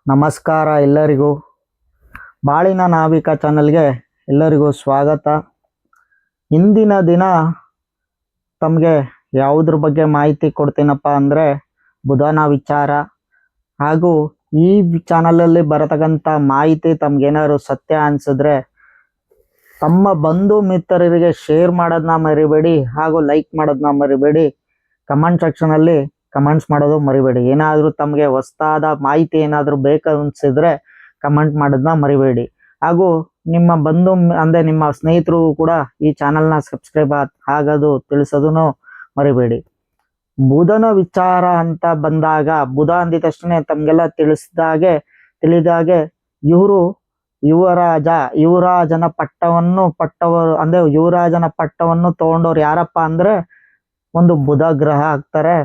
ನಮಸ್ಕಾರ ಎಲ್ಲರಿಗೂ. ಬಾಳಿನ ನಾವಿಕ ಚಾನಲ್ಗೆ ಎಲ್ಲರಿಗೂ ಸ್ವಾಗತ. ಇಂದಿನ ದಿನ ತಮಗೆ ಯಾವುದ್ರ ಬಗ್ಗೆ ಮಾಹಿತಿ ಕೊಡ್ತೀನಪ್ಪ ಅಂದರೆ ಬುಧನ ವಿಚಾರ. ಹಾಗೂ ಈ ಚಾನಲಲ್ಲಿ ಬರತಕ್ಕಂಥ ಮಾಹಿತಿ ತಮಗೇನಾದ್ರು ಸತ್ಯ ಅನಿಸಿದ್ರೆ ತಮ್ಮ ಬಂಧು ಮಿತ್ರರಿಗೆ ಶೇರ್ ಮಾಡೋದನ್ನ ಮರಿಬೇಡಿ, ಹಾಗೂ ಲೈಕ್ ಮಾಡೋದನ್ನ ಮರಿಬೇಡಿ. ಕಮೆಂಟ್ ಸೆಕ್ಷನಲ್ಲಿ ಕಮೆಂಟ್ಸ್ ಮಾಡೋದು ಮರಿಬೇಡಿ. ಏನಾದರೂ ತಮಗೆ ಹೊಸದಾದ ಮಾಹಿತಿ ಏನಾದರೂ ಬೇಕು ಅನಿಸಿದ್ರೆ ಕಮೆಂಟ್ ಮಾಡೋದನ್ನ ಮರಿಬೇಡಿ. ಹಾಗೂ ನಿಮ್ಮ ಬಂಧು ಅಂದರೆ ನಿಮ್ಮ ಸ್ನೇಹಿತರು ಕೂಡ ಈ ಚಾನಲ್ನ ಸಬ್ಸ್ಕ್ರೈಬ್ ಆಗೋದು ತಿಳಿಸೋದನ್ನು ಮರಿಬೇಡಿ. ಬುಧನ ವಿಚಾರ ಅಂತ ಬಂದಾಗ, ಬುಧ ಅಂದಿದ ತಕ್ಷಣ ತಮಗೆಲ್ಲ ತಿಳಿದಾಗೆ ಇವರು ಯುವರಾಜನ ಪಟ್ಟವರು ಅಂದರೆ ಯುವರಾಜನ ಪಟ್ಟವನ್ನು ತಗೊಂಡವ್ರು ಯಾರಪ್ಪ ಅಂದರೆ ಒಂದು ಬುಧ ಗ್ರಹ ಆಗ್ತಾರೆ.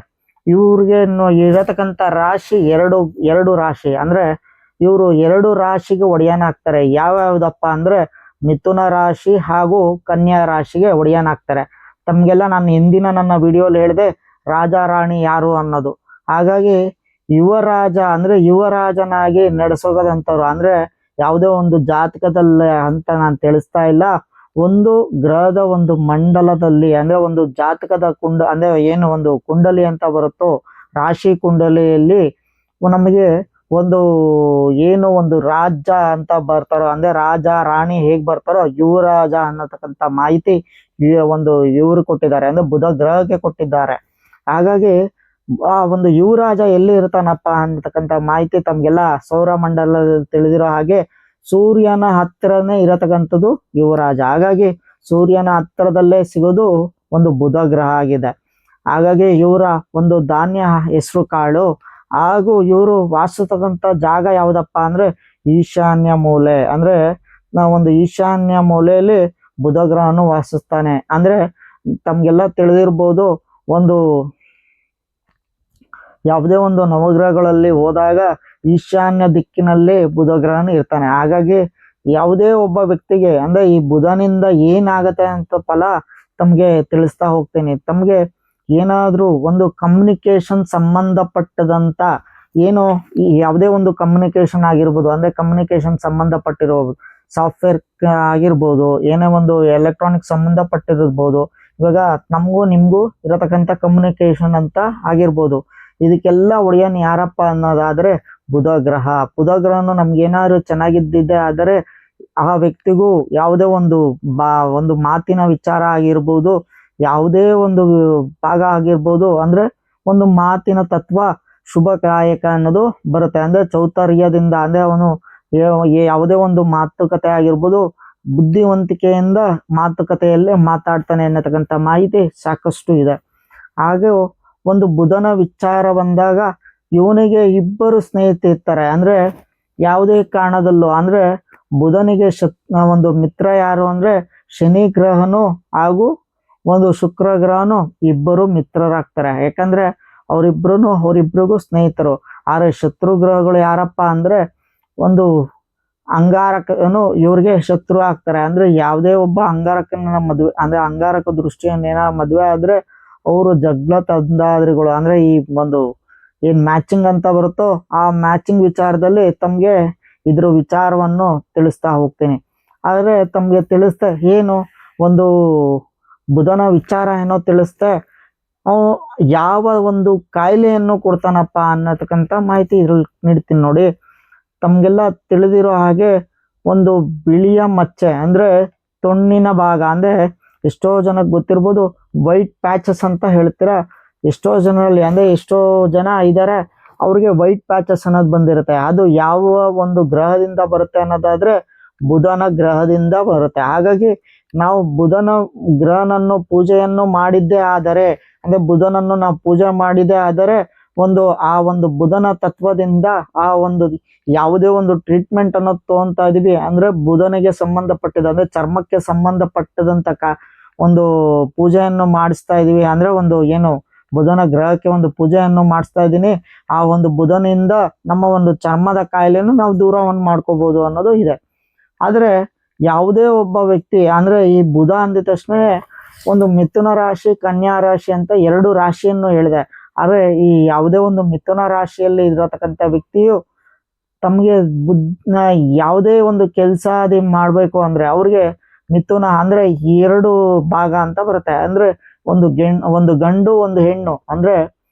ಇವ್ರಿಗೆ ಇರತಕ್ಕಂಥ ರಾಶಿ ಎರಡು ರಾಶಿ, ಅಂದ್ರೆ ಇವರು 2 ರಾಶಿಗೆ ಒಡೆಯನಾಗ್ತಾರೆ. ಯಾವ್ಯಾವ್ದಪ್ಪ ಅಂದ್ರೆ ಮಿಥುನ ರಾಶಿ ಹಾಗೂ ಕನ್ಯಾ ರಾಶಿಗೆ ಒಡೆಯನಾಗ್ತಾರೆ. ತಮ್ಗೆಲ್ಲ ನಾನು ಹಿಂದಿನ ನನ್ನ ವಿಡಿಯೋಲಿ ಹೇಳಿದೆ ರಾಜ ರಾಣಿ ಯಾರು ಅನ್ನೋದು. ಹಾಗಾಗಿ ಯುವರಾಜನಾಗಿ ನಡೆಸೋದಂಥವ್ರು ಅಂದ್ರೆ ಯಾವುದೇ ಒಂದು ಜಾತಕದಲ್ಲಿ ಅಂತ ನಾನು ತಿಳಿಸ್ತಾ ಇಲ್ಲ. ಒಂದು ಗ್ರಹದ ಒಂದು ಮಂಡಲದಲ್ಲಿ ಅಂದ್ರೆ ಒಂದು ಜಾತಕದ ಅಂದ್ರೆ ಏನು ಒಂದು ಕುಂಡಲಿ ಅಂತ ಬರುತ್ತೋ, ರಾಶಿ ಕುಂಡಲಿಯಲ್ಲಿ ನಮಗೆ ಒಂದು ರಾಜ ಅಂತ ಬರ್ತಾರೋ, ಅಂದ್ರೆ ರಾಜ ರಾಣಿ ಹೇಗ್ ಬರ್ತಾರೋ ಯುವರಾಜ ಅನ್ನತಕ್ಕಂಥ ಮಾಹಿತಿ ಇವರು ಕೊಟ್ಟಿದ್ದಾರೆ, ಅಂದ್ರೆ ಬುಧ ಗ್ರಹಕ್ಕೆ ಕೊಟ್ಟಿದ್ದಾರೆ. ಹಾಗಾಗಿ ಆ ಒಂದು ಯುವರಾಜ ಎಲ್ಲಿ ಇರ್ತಾನಪ್ಪ ಅನ್ನತಕ್ಕಂಥ ಮಾಹಿತಿ ತಮ್ಗೆಲ್ಲ ಸೌರಮಂಡಲದಲ್ಲಿ ತಿಳಿದಿರೋ ಹಾಗೆ ಸೂರ್ಯನ ಹತ್ತಿರನೇ ಇರತಕ್ಕಂಥದ್ದು ಯುವರಾಜ. ಹಾಗಾಗಿ ಸೂರ್ಯನ ಹತ್ತಿರದಲ್ಲೇ ಸಿಗೋದು ಒಂದು ಬುಧ ಗ್ರಹ ಆಗಿದೆ. ಹಾಗಾಗಿ ಇವರ ಒಂದು ಧಾನ್ಯ ಹೆಸರು ಕಾಳು. ಹಾಗೂ ಇವರು ವಾಸಿಸತಕ್ಕಂಥ ಜಾಗ ಯಾವುದಪ್ಪ ಅಂದ್ರೆ ಈಶಾನ್ಯ ಮೂಲೆ. ಅಂದ್ರೆ ಒಂದು ಈಶಾನ್ಯ ಮೂಲೆಯಲ್ಲಿ ಬುಧ ಗ್ರಹನು ವಾಸಿಸ್ತಾನೆ. ಅಂದ್ರೆ ತಮ್ಗೆಲ್ಲ ತಿಳಿದಿರ್ಬೋದು, ಯಾವುದೇ ಒಂದು ನವಗ್ರಹಗಳಲ್ಲಿ ಹೋದಾಗ ಈಶಾನ್ಯ ದಿಕ್ಕಿನಲ್ಲಿ ಬುಧ ಗ್ರಹನು ಇರ್ತಾನೆ. ಹಾಗಾಗಿ ಯಾವುದೇ ಒಬ್ಬ ವ್ಯಕ್ತಿಗೆ ಅಂದ್ರೆ ಈ ಬುಧನಿಂದ ಏನಾಗತ್ತೆ ಅಂತ ಫಲ ತಮ್ಗೆ ತಿಳಿಸ್ತಾ ಹೋಗ್ತೀನಿ. ತಮ್ಗೆ ಏನಾದ್ರೂ ಒಂದು ಕಮ್ಯುನಿಕೇಶನ್ ಸಂಬಂಧಪಟ್ಟದಂತ ಯಾವುದೇ ಒಂದು ಕಮ್ಯುನಿಕೇಶನ್ ಆಗಿರ್ಬೋದು, ಅಂದ್ರೆ ಕಮ್ಯುನಿಕೇಶನ್ ಸಂಬಂಧಪಟ್ಟಿರೋ ಸಾಫ್ಟ್ವೇರ್ ಆಗಿರ್ಬೋದು, ಏನೇ ಒಂದು ಎಲೆಕ್ಟ್ರಾನಿಕ್ ಸಂಬಂಧಪಟ್ಟಿರ್ಬೋದು. ಇವಾಗ ನಮಗೂ ನಿಮ್ಗೂ ಇರತಕ್ಕಂಥ ಕಮ್ಯುನಿಕೇಶನ್ ಅಂತ ಆಗಿರ್ಬೋದು. ಇದಕ್ಕೆಲ್ಲ ಒಡೆಯನ್ ಯಾರಪ್ಪ ಅನ್ನೋದಾದ್ರೆ ಬುಧ ಗ್ರಹ. ಬುಧ ಗ್ರಹನು ನಮ್ಗೇನಾದ್ರು ಚೆನ್ನಾಗಿದ್ದಿದ್ದೆ ಆದರೆ ಆ ವ್ಯಕ್ತಿಗೂ ಯಾವುದೇ ಒಂದು ಮಾತಿನ ವಿಚಾರ ಆಗಿರ್ಬೋದು, ಯಾವುದೇ ಒಂದು ಭಾಗ ಆಗಿರ್ಬೋದು, ಅಂದ್ರೆ ಒಂದು ಮಾತಿನ ತತ್ವ ಶುಭಕಾಯಕ ಅನ್ನೋದು ಬರುತ್ತೆ. ಅಂದ್ರೆ ಚೌತರ್ಯದಿಂದ, ಅಂದ್ರೆ ಅವನು ಯಾವುದೇ ಒಂದು ಮಾತುಕತೆ ಆಗಿರ್ಬೋದು ಬುದ್ಧಿವಂತಿಕೆಯಿಂದ ಮಾತುಕತೆಯಲ್ಲೇ ಮಾತಾಡ್ತಾನೆ ಅನ್ನತಕ್ಕಂಥ ಮಾಹಿತಿ ಸಾಕಷ್ಟು ಇದೆ. ಹಾಗೆ ಒಂದು ಬುಧನ ವಿಚಾರ ಬಂದಾಗ ಇವನಿಗೆ 2 ಸ್ನೇಹಿತರಿರ್ತಾರೆ. ಅಂದ್ರೆ ಯಾವುದೇ ಕಾರಣದಲ್ಲೂ ಅಂದ್ರೆ ಬುಧನಿಗೆ ಒಂದು ಮಿತ್ರ ಯಾರು ಅಂದ್ರೆ ಶನಿ ಗ್ರಹನು ಹಾಗೂ ಒಂದು ಶುಕ್ರ ಗ್ರಹನು 2 ಮಿತ್ರರಾಗ್ತಾರೆ. ಯಾಕಂದ್ರೆ ಅವರಿಬ್ರಿಗೂ ಸ್ನೇಹಿತರು. ಆದ್ರೆ ಶತ್ರು ಗ್ರಹಗಳು ಯಾರಪ್ಪ ಅಂದ್ರೆ ಒಂದು ಅಂಗಾರಕನು ಇವ್ರಿಗೆ ಶತ್ರು ಆಗ್ತಾರೆ. ಅಂದ್ರೆ ಯಾವುದೇ ಒಬ್ಬ ಅಂಗಾರಕನ ಮದುವೆ, ಅಂದ್ರೆ ಅಂಗಾರಕ ದೃಷ್ಟಿಯನ್ನ ಮದುವೆ ಆದ್ರೆ ಅವರು ಜಗ್ಲ ತಂದಾದ್ರಿಗಳು. ಅಂದ್ರೆ ಈ ಒಂದು ಏನ್ ಮ್ಯಾಚಿಂಗ್ ಅಂತ ಬರುತ್ತೋ ಆ ಮ್ಯಾಚಿಂಗ್ ವಿಚಾರದಲ್ಲಿ ತಮ್ಗೆ ಇದ್ರ ವಿಚಾರವನ್ನು ತಿಳಿಸ್ತಾ ಹೋಗ್ತೀನಿ. ಆದ್ರೆ ತಮ್ಗೆ ತಿಳಿಸ್ತಾ ಒಂದು ಬುಧನ ವಿಚಾರ ಏನೋ ತಿಳಿಸ್ತೆ ಯಾವ ಒಂದು ಕಾಯಿಲೆಯನ್ನು ಕೊಡ್ತಾನಪ್ಪ ಅನ್ನತಕ್ಕಂಥ ಮಾಹಿತಿ ಇದ್ರಲ್ಲಿ ನೀಡ್ತೀನಿ ನೋಡಿ. ತಮ್ಗೆಲ್ಲ ತಿಳಿದಿರೋ ಹಾಗೆ ಒಂದು ಬಿಳಿಯ ಮಚ್ಚೆ ಅಂದ್ರೆ ತೊಣ್ಣಿನ ಭಾಗ, ಅಂದ್ರೆ ಎಷ್ಟೋ ಜನಕ್ಕೆ ಗೊತ್ತಿರ್ಬೋದು ವೈಟ್ ಪ್ಯಾಚಸ್ ಅಂತ ಹೇಳ್ತೀರಾ. ಎಷ್ಟೋ ಜನರಲ್ಲಿ ಅಂದ್ರೆ ಎಷ್ಟೋ ಜನ ಇದ್ದಾರೆ ಅವ್ರಿಗೆ ವೈಟ್ ಪ್ಯಾಚಸ್ ಅನ್ನೋದು ಬಂದಿರುತ್ತೆ. ಅದು ಯಾವ ಒಂದು ಗ್ರಹದಿಂದ ಬರುತ್ತೆ ಅನ್ನೋದಾದ್ರೆ ಬುಧನ ಗ್ರಹದಿಂದ ಬರುತ್ತೆ. ಹಾಗಾಗಿ ನಾವು ಬುಧನ ಗ್ರಹನನ್ನು ಪೂಜೆಯನ್ನು ಮಾಡಿದ್ದೇ ಆದರೆ, ಅಂದ್ರೆ ಬುಧನನ್ನು ನಾವು ಪೂಜೆ ಮಾಡಿದ್ದೇ ಆದರೆ ಆ ಒಂದು ಬುಧನ ತತ್ವದಿಂದ ಯಾವುದೇ ಒಂದು ಟ್ರೀಟ್ಮೆಂಟ್ ಅನ್ನೋದು ತಗೊಂತಾ ಇದೀವಿ ಅಂದ್ರೆ ಬುಧನಿಗೆ ಸಂಬಂಧಪಟ್ಟಿದ, ಅಂದ್ರೆ ಚರ್ಮಕ್ಕೆ ಸಂಬಂಧಪಟ್ಟದಂತ ಒಂದು ಪೂಜೆಯನ್ನು ಮಾಡಿಸ್ತಾ ಇದೀವಿ. ಅಂದ್ರೆ ಬುಧನ ಗ್ರಹಕ್ಕೆ ಒಂದು ಪೂಜೆಯನ್ನು ಮಾಡಿಸ್ತಾ ಇದ್ದೀನಿ. ಆ ಒಂದು ಬುಧನಿಂದ ನಮ್ಮ ಒಂದು ಚರ್ಮದ ಕಾಯಿಲೆಯನ್ನು ನಾವು ದೂರವನ್ನು ಮಾಡ್ಕೋಬಹುದು ಅನ್ನೋದು ಇದೆ. ಆದ್ರೆ ಯಾವುದೇ ಒಬ್ಬ ವ್ಯಕ್ತಿ ಅಂದ್ರೆ ಈ ಬುಧ ಅಂದಿದ ತಕ್ಷಣ ಒಂದು ಮಿಥುನ ರಾಶಿ ಕನ್ಯಾ ರಾಶಿ ಅಂತ 2 ರಾಶಿಯನ್ನು ಹೇಳಿದೆ. ಆದ್ರೆ ಈ ಯಾವುದೇ ಒಂದು ಮಿಥುನ ರಾಶಿಯಲ್ಲಿ ಇರತಕ್ಕಂಥ ವ್ಯಕ್ತಿಯು ತಮಗೆ ಯಾವುದೇ ಒಂದು ಕೆಲಸ ಅದೇ ಮಾಡಬೇಕು ಅಂದ್ರೆ ಅವ್ರಿಗೆ ಮಿಥುನ ಅಂದ್ರೆ 2 ಭಾಗ ಅಂತ ಬರುತ್ತೆ. ಅಂದ್ರೆ ಒಂದು ಗಂಡು ಒಂದು ಹೆಣ್ಣು, ಅಂದ್ರೆ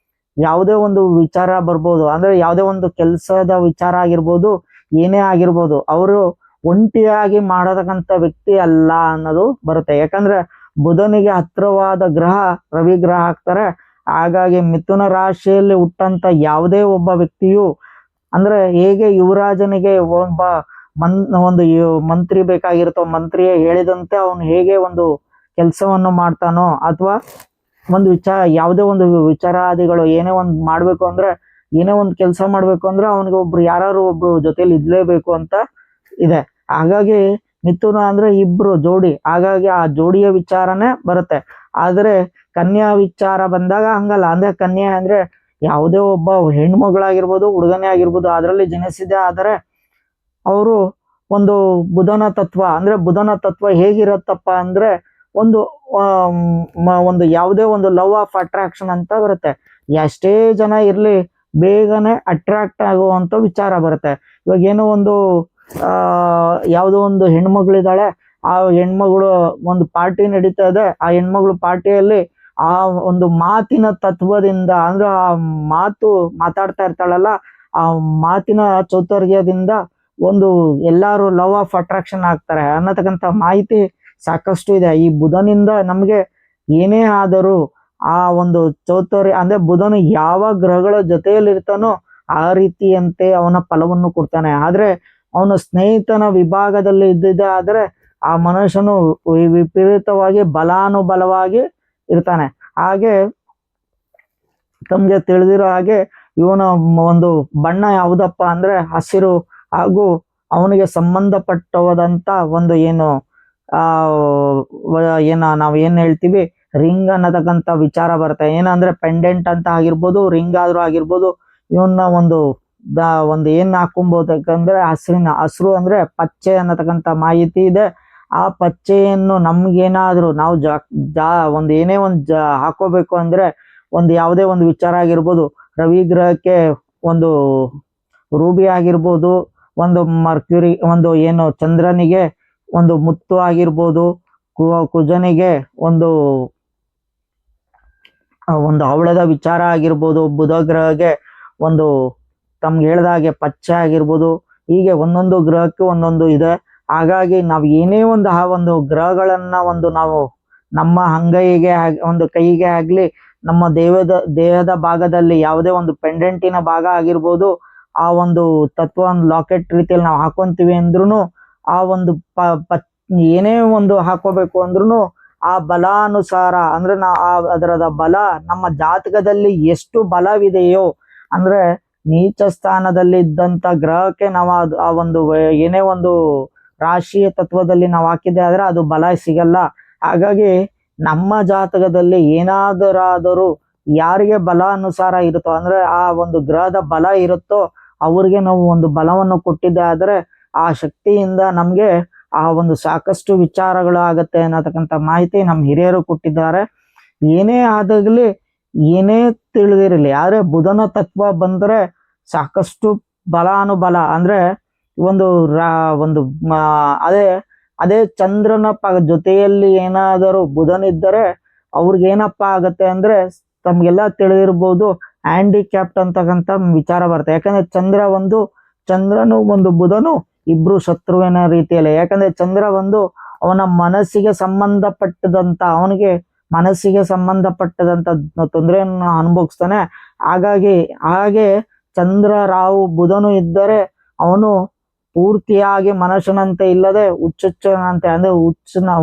ಯಾವುದೇ ಒಂದು ವಿಚಾರ ಬರ್ಬೋದು, ಅಂದ್ರೆ ಯಾವುದೇ ಒಂದು ಕೆಲಸದ ವಿಚಾರ ಆಗಿರ್ಬೋದು, ಏನೇ ಆಗಿರ್ಬೋದು, ಅವರು ಒಂಟಿಯಾಗಿ ಮಾಡತಕ್ಕಂಥ ವ್ಯಕ್ತಿ ಅಲ್ಲ ಅನ್ನೋದು ಬರುತ್ತೆ. ಯಾಕಂದ್ರೆ ಬುಧನಿಗೆ ಹತ್ತಿರವಾದ ಗ್ರಹ ರವಿ ಗ್ರಹ ಆಗ್ತಾರೆ. ಹಾಗಾಗಿ ಮಿಥುನ ರಾಶಿಯಲ್ಲಿ ಹುಟ್ಟಂತ ಯಾವುದೇ ಒಬ್ಬ ವ್ಯಕ್ತಿಯು, ಅಂದ್ರೆ ಹೇಗೆ ಯುವರಾಜನಿಗೆ ಒಂದು ಮಂತ್ರಿ ಬೇಕಾಗಿರುತ್ತೋ, ಮಂತ್ರಿಯೇ ಹೇಳಿದಂತೆ ಅವನು ಹೇಗೆ ಒಂದು ಕೆಲಸವನ್ನು ಮಾಡ್ತಾನೋ, ಅಥವಾ ಒಂದು ಯಾವುದೇ ಒಂದು ವಿಚಾರಾದಿಗಳು ಏನೇ ಒಂದು ಮಾಡ್ಬೇಕು ಅಂದ್ರೆ, ಏನೇ ಒಂದು ಕೆಲಸ ಮಾಡ್ಬೇಕು ಅಂದ್ರೆ ಅವನಿಗೆ ಯಾರು ಒಬ್ರು ಜೊತೆಲಿ ಇದ್ಲೇಬೇಕು ಅಂತ ಇದೆ. ಹಾಗಾಗಿ ಮಿಥುನ ಅಂದ್ರೆ ಇಬ್ರು ಜೋಡಿ, ಹಾಗಾಗಿ ಆ ಜೋಡಿಯ ವಿಚಾರನೇ ಬರುತ್ತೆ. ಆದ್ರೆ ಕನ್ಯಾ ವಿಚಾರ ಬಂದಾಗ ಹಂಗಲ್ಲ. ಅಂದ್ರೆ ಕನ್ಯಾ ಅಂದ್ರೆ ಯಾವುದೇ ಒಬ್ಬ ಹೆಣ್ಮಗಳಾಗಿರ್ಬೋದು, ಹುಡುಗನೇ ಆಗಿರ್ಬೋದು, ಅದರಲ್ಲಿ ಜನಿಸಿದೆ ಆದರೆ ಅವರು ಒಂದು ಬುಧನ ತತ್ವ, ಅಂದ್ರೆ ಬುಧನ ತತ್ವ ಹೇಗಿರತ್ತಪ್ಪ ಅಂದ್ರೆ ಒಂದು ಯಾವುದೇ ಒಂದು ಲವ್ ಆಫ್ ಅಟ್ರಾಕ್ಷನ್ ಅಂತ ಬರುತ್ತೆ. ಎಷ್ಟೇ ಜನ ಇರ್ಲಿ ಬೇಗನೆ ಅಟ್ರಾಕ್ಟ್ ಆಗುವಂತ ವಿಚಾರ ಬರುತ್ತೆ. ಇವಾಗ ಏನೋ ಒಂದು ಯಾವುದೋ ಒಂದು ಹೆಣ್ಮಗಳಿದ್ದಾಳೆ, ಆ ಹೆಣ್ಮಗಳು ಒಂದು ಪಾರ್ಟಿ ನಡೀತಾ ಇದೆ, ಆ ಹೆಣ್ಮಗಳು ಪಾರ್ಟಿಯಲ್ಲಿ ಆ ಒಂದು ಮಾತಿನ ತತ್ವದಿಂದ, ಅಂದ್ರೆ ಆ ಮಾತಾಡ್ತಾ ಇರ್ತಾಳಲ್ಲ, ಆ ಮಾತಿನ ಚೌತರ್ಯದಿಂದ ಎಲ್ಲಾರು ಲವ್ ಆಫ್ ಅಟ್ರಾಕ್ಷನ್ ಆಗ್ತಾರೆ ಅನ್ನತಕ್ಕಂಥ ಮಾಹಿತಿ ಸಾಕಷ್ಟು ಇದೆ. ಈ ಬುಧನಿಂದ ನಮ್ಗೆ ಏನೇ ಆದರೂ ಆ ಒಂದು ಚೌತರ್ಯ, ಅಂದ್ರೆ ಬುಧನು ಯಾವ ಗ್ರಹಗಳ ಜೊತೆಯಲ್ಲಿ ಇರ್ತಾನೋ ಆ ರೀತಿಯಂತೆ ಅವನ ಫಲವನ್ನು ಕೊಡ್ತಾನೆ. ಆದ್ರೆ ಅವನು ಸ್ನೇಹಿತನ ವಿಭಾಗದಲ್ಲಿ ಇದ್ದಿದ್ದೆ ಆದ್ರೆ ಆ ಮನುಷ್ಯನು ವಿಪರೀತವಾಗಿ ಬಲಾನುಬಲವಾಗಿ ಇರ್ತಾನೆ. ಹಾಗೆ ತಮ್ಗೆ ತಿಳಿದಿರೋ ಹಾಗೆ ಇವನ ಒಂದು ಬಣ್ಣ ಯಾವುದಪ್ಪ ಅಂದ್ರೆ ಹಸಿರು, ಹಾಗೂ ಅವನಿಗೆ ಸಂಬಂಧಪಟ್ಟವಾದಂತ ಒಂದು ನಾವ್ ಏನ್ ಹೇಳ್ತೀವಿ ರಿಂಗ್ ಅನ್ನತಕ್ಕಂಥ ವಿಚಾರ ಬರುತ್ತೆ. ಏನಂದ್ರೆ ಪೆಂಡೆಂಟ್ ಅಂತ ಆಗಿರ್ಬೋದು, ರಿಂಗ್ ಆದ್ರೂ ಆಗಿರ್ಬೋದು, ಇವನ್ನ ಒಂದು ಏನ್ ಹಾಕೊಂಬೋದಕ್ಕಂದ್ರೆ ಹಸಿರು ಅಂದ್ರೆ ಪಚ್ಚೆ ಅನ್ನತಕ್ಕಂಥ ಮಾಹಿತಿ ಇದೆ. ಆ ಪಚ್ಚೆಯನ್ನು ನಮ್ಗೇನಾದ್ರೂ ನಾವು ಏನೇ ಹಾಕೋಬೇಕು ಅಂದ್ರೆ ಯಾವುದೇ ಒಂದು ವಿಚಾರ ಆಗಿರ್ಬೋದು, ರವಿ ಗ್ರಹಕ್ಕೆ ಒಂದು ರೂಬಿ ಆಗಿರ್ಬೋದು, ಒಂದು ಮರ್ಕ್ಯುರಿ, ಚಂದ್ರನಿಗೆ ಒಂದು ಮುತ್ತು ಆಗಿರ್ಬೋದು, ಕುಜನಿಗೆ ಒಂದು ಹವಳದ ವಿಚಾರ ಆಗಿರ್ಬೋದು, ಬುಧ ಗ್ರಹಕ್ಕೆ ತಮ್ಗೆ ಹೇಳ್ದ ಹಾಗೆ ಪಚ್ಚೆ ಆಗಿರ್ಬೋದು. ಹೀಗೆ ಒಂದೊಂದು ಗ್ರಹಕ್ಕೆ ಒಂದೊಂದು ಇದೆ. ಹಾಗಾಗಿ ನಾವು ಏನೇ ಒಂದು ಗ್ರಹಗಳನ್ನ ನಾವು ನಮ್ಮ ಅಂಗೈಗೆ ಒಂದು ಕೈಗೆ ಆಗ್ಲಿ, ನಮ್ಮ ದೇಹದ ಭಾಗದಲ್ಲಿ ಯಾವುದೇ ಒಂದು ಪೆಂಡೆಂಟಿನ ಭಾಗ ಆಗಿರ್ಬೋದು, ಆ ಒಂದು ತತ್ವ ಲಾಕೆಟ್ ರೀತಿಯಲ್ಲಿ ನಾವು ಹಾಕೊಂತೀವಿ ಅಂದ್ರೂ, ಆ ಒಂದು ಏನೇ ಒಂದು ಹಾಕೋಬೇಕು ಅಂದ್ರೂ ಆ ಬಲಾನುಸಾರ, ಅಂದ್ರೆ ಅದರದ ಬಲ ನಮ್ಮ ಜಾತಕದಲ್ಲಿ ಎಷ್ಟು ಬಲವಿದೆಯೋ, ಅಂದ್ರೆ ನೀಚ ಸ್ಥಾನದಲ್ಲಿ ಇದ್ದಂತ ಗ್ರಹಕ್ಕೆ ನಾವು ಆ ಒಂದು ಏನೇ ಒಂದು ರಾಶಿಯ ತತ್ವದಲ್ಲಿ ನಾವು ಹಾಕಿದ್ದೆ ಆದ್ರೆ ಅದು ಬಲ ಸಿಗಲ್ಲ. ಹಾಗಾಗಿ ನಮ್ಮ ಜಾತಕದಲ್ಲಿ ಏನಾದರಾದರೂ ಯಾರಿಗೆ ಬಲ ಅನುಸಾರ ಇರುತ್ತೋ, ಅಂದ್ರೆ ಆ ಒಂದು ಗ್ರಹದ ಬಲ ಇರುತ್ತೋ ಅವ್ರಿಗೆ ನಾವು ಒಂದು ಬಲವನ್ನು ಕೊಟ್ಟಿದ್ದೆ ಆದ್ರೆ ಆ ಶಕ್ತಿಯಿಂದ ನಮ್ಗೆ ಆ ಒಂದು ಸಾಕಷ್ಟು ವಿಚಾರಗಳು ಆಗತ್ತೆ ಅನ್ನತಕ್ಕಂಥ ಮಾಹಿತಿ ನಮ್ಮ ಹಿರಿಯರು ಕೊಟ್ಟಿದ್ದಾರೆ. ಏನೇ ಆದಾಗ್ಲಿ, ಏನೇ ತಿಳಿದಿರಲಿ, ಆದ್ರೆ ಬುಧನ ತತ್ವ ಬಂದ್ರೆ ಸಾಕಷ್ಟು ಬಲಾನುಬಲ, ಅಂದ್ರೆ ಅದೇ ಚಂದ್ರನ ಜೊತೆಯಲ್ಲಿ ಏನಾದರೂ ಬುಧನಿದ್ದರೆ ಅವ್ರಿಗೇನಪ್ಪ ಆಗತ್ತೆ ಅಂದ್ರೆ ತಮ್ಗೆಲ್ಲ ತಿಳಿದಿರ್ಬೋದು, ಹ್ಯಾಂಡಿಕ್ಯಾಪ್ಟ್ ಅಂತಕ್ಕಂಥ ವಿಚಾರ ಬರುತ್ತೆ. ಯಾಕಂದ್ರೆ ಚಂದ್ರನು ಒಂದು ಬುಧನು ಇಬ್ರು ಶತ್ರುವಿನ ರೀತಿಯಲ್ಲಿ. ಯಾಕಂದ್ರೆ ಚಂದ್ರ ಅವನ ಮನಸ್ಸಿಗೆ ಸಂಬಂಧಪಟ್ಟದಂತ ತೊಂದರೆಯನ್ನು ಅನುಭವಿಸ್ತಾನೆ. ಹಾಗೆ ಚಂದ್ರ ರಾಹು ಬುಧನು ಇದ್ದರೆ ಅವನು ಪೂರ್ತಿಯಾಗಿ ಮನುಷ್ಯನಂತೆ ಇಲ್ಲದೆ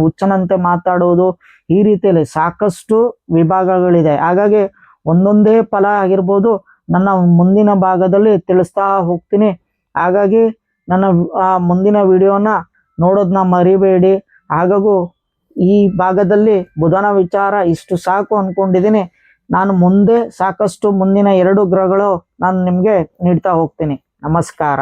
ಹುಚ್ಚನಂತೆ ಮಾತಾಡುವುದು, ಈ ರೀತಿಯಲ್ಲಿ ಸಾಕಷ್ಟು ವಿಭಾಗಗಳಿದೆ. ಹಾಗಾಗಿ ಒಂದೊಂದೇ ಫಲ ಆಗಿರ್ಬೋದು ನನ್ನ ಮುಂದಿನ ಭಾಗದಲ್ಲಿ ತಿಳಿಸ್ತಾ ಹೋಗ್ತೀನಿ. ಹಾಗಾಗಿ ನನ್ನ ಮುಂದಿನ ವಿಡಿಯೋನ ನೋಡೋದನ್ನ ಮರಿಬೇಡಿ. ಹಾಗೂ ಈ ಭಾಗದಲ್ಲಿ ಬುಧನ ವಿಚಾರ ಇಷ್ಟು ಸಾಕು ಅನ್ಕೊಂಡಿದ್ದೀನಿ. ನಾನು ಮುಂದೆ ಸಾಕಷ್ಟು ಮುಂದಿನ 2 ಗ್ರಹಗಳು ನಾನು ನಿಮ್ಗೆ ನೀಡ್ತಾ ಹೋಗ್ತೀನಿ. ನಮಸ್ಕಾರ.